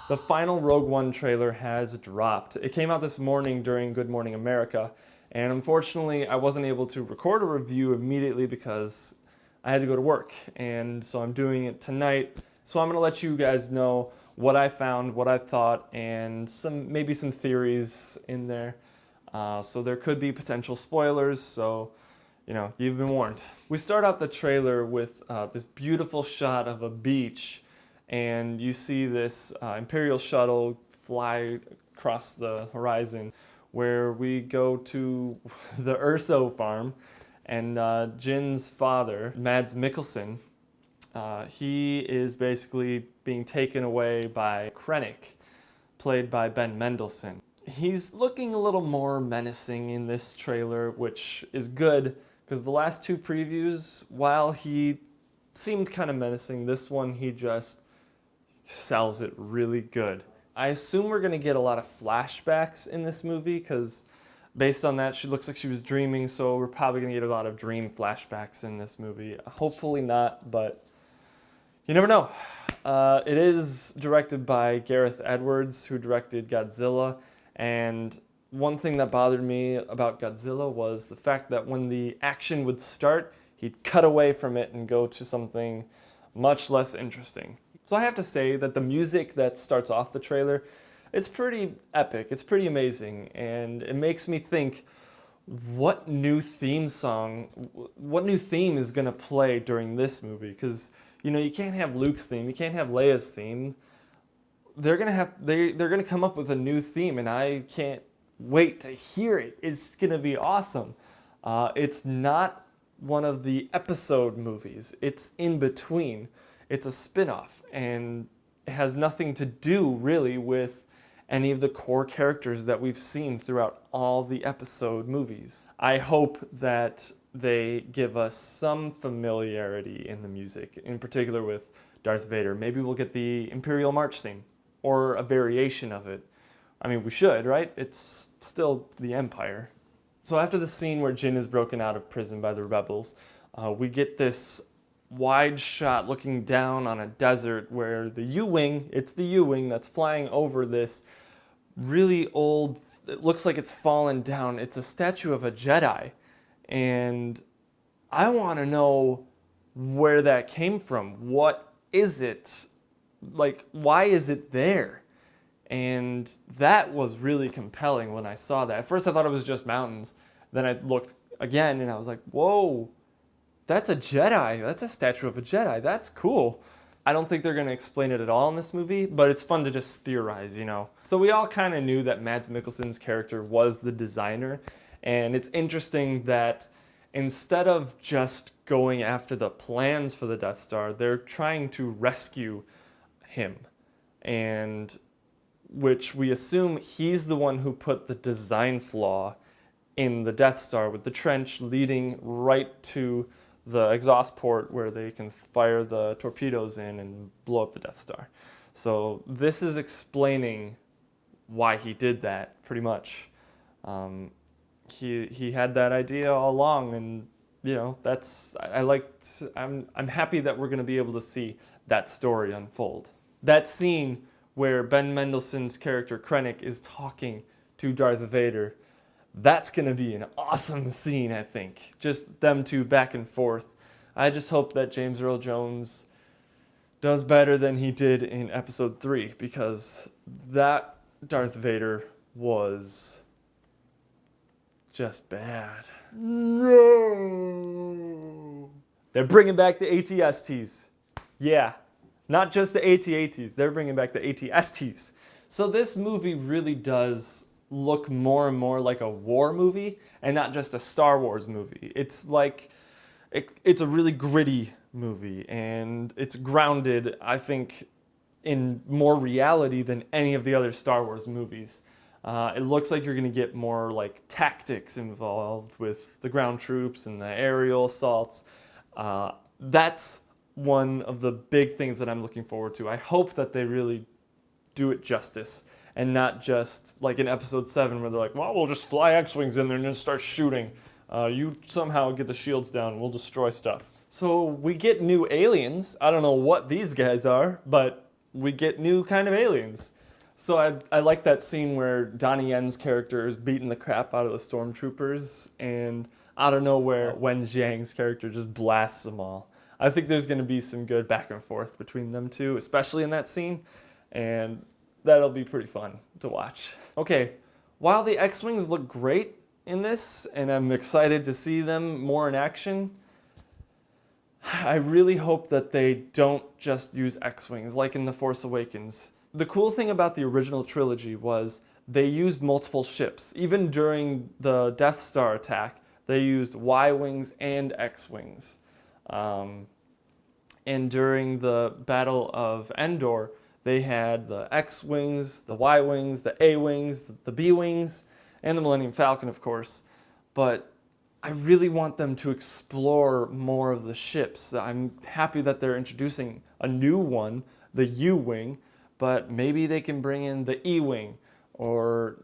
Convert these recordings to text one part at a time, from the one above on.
The final Rogue One trailer has dropped. It came out this morning during Good Morning America, and unfortunately I wasn't able to record a review immediately because I had to go to work, and so I'm doing it tonight. So I'm going to let you guys know what I found, what I thought, and maybe some theories in there. So there could be potential spoilers, so you've been warned. We start out the trailer with this beautiful shot of a beach, and you see this Imperial shuttle fly across the horizon, where we go to the Urso farm, and Jin's father, Mads Mikkelsen, he is basically being taken away by Krennic, played by Ben Mendelsohn. He's looking a little more menacing in this trailer, which is good, because the last two previews, while he seemed kind of menacing, this one he just sells it really good. I assume we're going to get a lot of flashbacks in this movie, because based on that, she looks like she was dreaming, so we're probably going to get a lot of dream flashbacks in this movie. Hopefully not, but you never know. It is directed by Gareth Edwards, who directed Godzilla, and one thing that bothered me about Godzilla was the fact that when the action would start, he'd cut away from it and go to something much less interesting. So I have to say that the music that starts off the trailer, it's pretty epic, it's pretty amazing, and it makes me think, what new theme is gonna play during this movie? Because you can't have Luke's theme, you can't have Leia's theme. They're gonna come up with a new theme, and I can't wait to hear it. It's gonna be awesome. It's not one of the episode movies. It's in between. It's a spin-off, and it has nothing to do really with any of the core characters that we've seen throughout all the episode movies. I hope that they give us some familiarity in the music, in particular with Darth Vader. Maybe we'll get the Imperial March theme, or a variation of it. I mean, we should, right? It's still the Empire. So after the scene where Jin is broken out of prison by the rebels, we get this wide shot looking down on a desert where the U-Wing, it's the U-Wing that's flying over this really old, it looks like it's fallen down. It's a statue of a Jedi. And I want to know where that came from. What is it? Like, why is it there? And that was really compelling when I saw that. At first I thought it was just mountains. Then I looked again and I was like, whoa, that's a Jedi. That's a statue of a Jedi. That's cool. I don't think they're going to explain it at all in this movie, but it's fun to just theorize, So we all kind of knew that Mads Mikkelsen's character was the designer, and it's interesting that instead of just going after the plans for the Death Star, they're trying to rescue him, and which we assume he's the one who put the design flaw in the Death Star with the trench leading right to the exhaust port where they can fire the torpedoes in and blow up the Death Star. So this is explaining why he did that, pretty much. He had that idea all along, and I'm happy that we're going to be able to see that story unfold. That scene where Ben Mendelsohn's character Krennic is talking to Darth Vader, that's going to be an awesome scene, I think. Just them two back and forth. I just hope that James Earl Jones does better than he did in Episode 3, because that Darth Vader was just bad. No! They're bringing back the AT-STs. Yeah, not just the AT-ATs. They're bringing back the AT-STs. So this movie really does look more and more like a war movie and not just a Star Wars movie. It's like, it's a really gritty movie, and it's grounded, I think, in more reality than any of the other Star Wars movies. It looks like you're going to get more like tactics involved with the ground troops and the aerial assaults. That's one of the big things that I'm looking forward to. I hope that they really do it justice, and not just like in Episode 7 where they're like, well, we'll just fly X-Wings in there and just start shooting. You somehow get the shields down and we'll destroy stuff. So we get new aliens. I don't know what these guys are, but we get new kind of aliens. So I like that scene where Donnie Yen's character is beating the crap out of the stormtroopers, and out of nowhere, Wen Jiang's character just blasts them all. I think there's going to be some good back and forth between them two, especially in that scene, and that'll be pretty fun to watch. Okay, while the X-Wings look great in this, and I'm excited to see them more in action, I really hope that they don't just use X-Wings like in The Force Awakens. The cool thing about the original trilogy was they used multiple ships. Even during the Death Star attack, they used Y-Wings and X-Wings. And during the Battle of Endor, they had the X-Wings, the Y-Wings, the A-Wings, the B-Wings, and the Millennium Falcon, of course. But I really want them to explore more of the ships. I'm happy that they're introducing a new one, the U-Wing, but maybe they can bring in the E-Wing. Or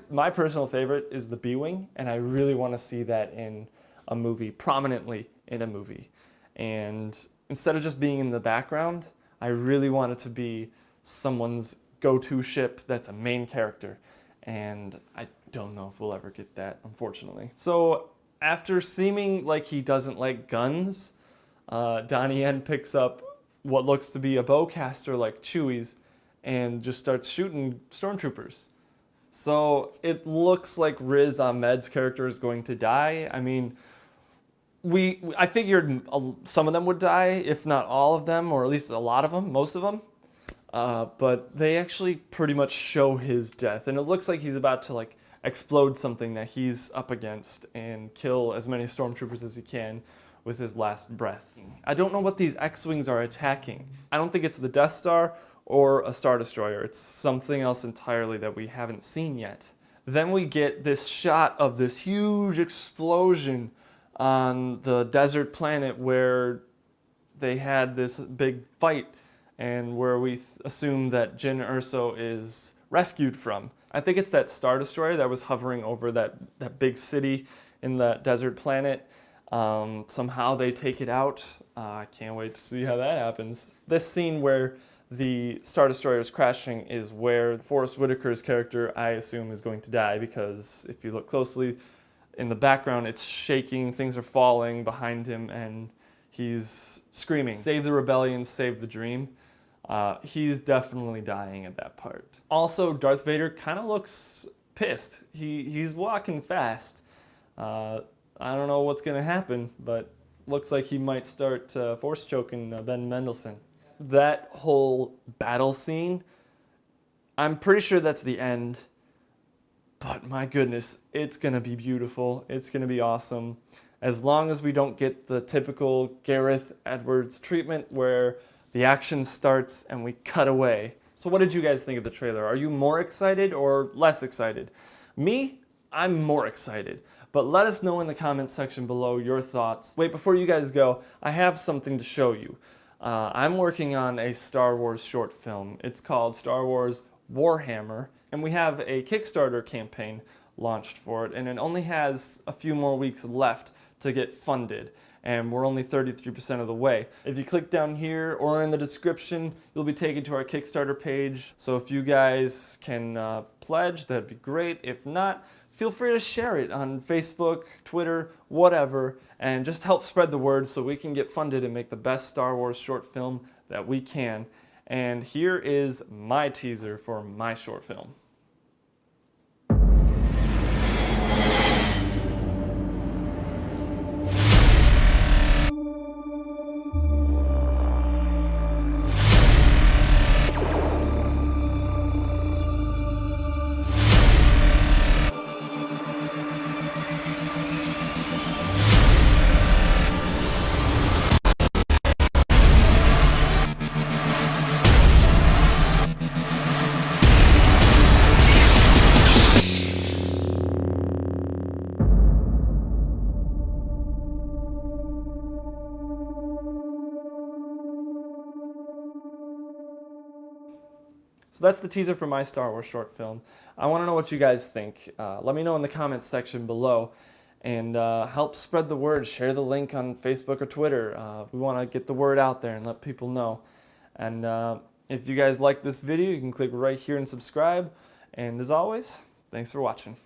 my personal favorite is the B-Wing, and I really want to see that in a movie, prominently in a movie. And instead of just being in the background, I really want it to be someone's go-to ship that's a main character. And I don't know if we'll ever get that, unfortunately. So after seeming like he doesn't like guns, Donnie Yen picks up what looks to be a bowcaster like Chewie's and just starts shooting stormtroopers. So it looks like Riz Ahmed's character is going to die. I mean, I figured some of them would die, if not all of them, or at least a lot of them, most of them. But they actually pretty much show his death, and it looks like he's about to like explode something that he's up against and kill as many stormtroopers as he can with his last breath. I don't know what these X-Wings are attacking. I don't think it's the Death Star or a Star Destroyer. It's something else entirely that we haven't seen yet. Then we get this shot of this huge explosion on the desert planet where they had this big fight and where we assume that Jyn Erso is rescued from. I think it's that Star Destroyer that was hovering over that big city in that desert planet. Somehow they take it out. I can't wait to see how that happens. This scene where the Star Destroyer is crashing is where Forrest Whitaker's character, I assume, is going to die, because if you look closely in the background, it's shaking, things are falling behind him, and he's screaming, "Save the rebellion, save the dream." He's definitely dying at that part. Also, Darth Vader kind of looks pissed. He's walking fast. I don't know what's going to happen, but looks like he might start force choking Ben Mendelsohn. That whole battle scene, I'm pretty sure that's the end, but my goodness, it's going to be beautiful. It's going to be awesome. As long as we don't get the typical Gareth Edwards treatment where the action starts and we cut away. So what did you guys think of the trailer? Are you more excited or less excited? Me, I'm more excited. But let us know in the comments section below your thoughts. Wait, before you guys go, I have something to show you. I'm working on a Star Wars short film. It's called Star Wars Warhammer, and we have a Kickstarter campaign launched for it, and it only has a few more weeks left to get funded, and we're only 33% of the way. If you click down here or in the description, you'll be taken to our Kickstarter page. So if you guys can pledge, that'd be great. If not, feel free to share it on Facebook, Twitter, whatever, and just help spread the word so we can get funded and make the best Star Wars short film that we can. And here is my teaser for my short film. So that's the teaser for my Star Wars short film. I want to know what you guys think. Let me know in the comments section below, and help spread the word. Share the link on Facebook or Twitter. We want to get the word out there and let people know. And If you guys like this video, you can click right here and subscribe. And as always, thanks for watching.